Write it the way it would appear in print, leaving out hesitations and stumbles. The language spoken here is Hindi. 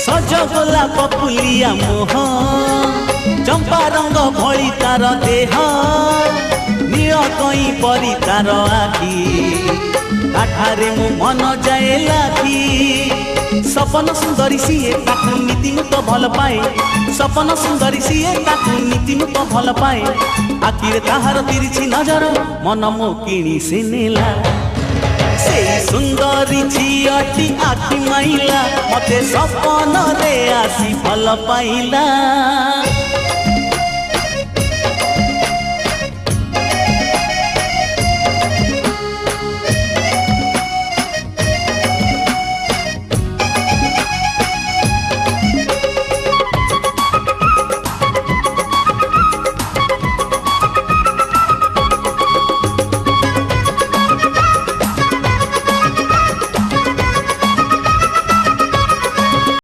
सज गोलाप फुलिया मोह चंपा रंग भली तार देह नील कई परी तार आखि काठारे मो मन जाए लाखी सपन सुंदरी सीए ताकू नीति तो भल पाए सपन सुंदरी सीए ताकू नीति तो भल पाए आखिरे ताहार तिरिछि नजर मन मो किणी से नेला से सुंदरी झीटी आखि माइला मते सपन रे आसी भल पाइला।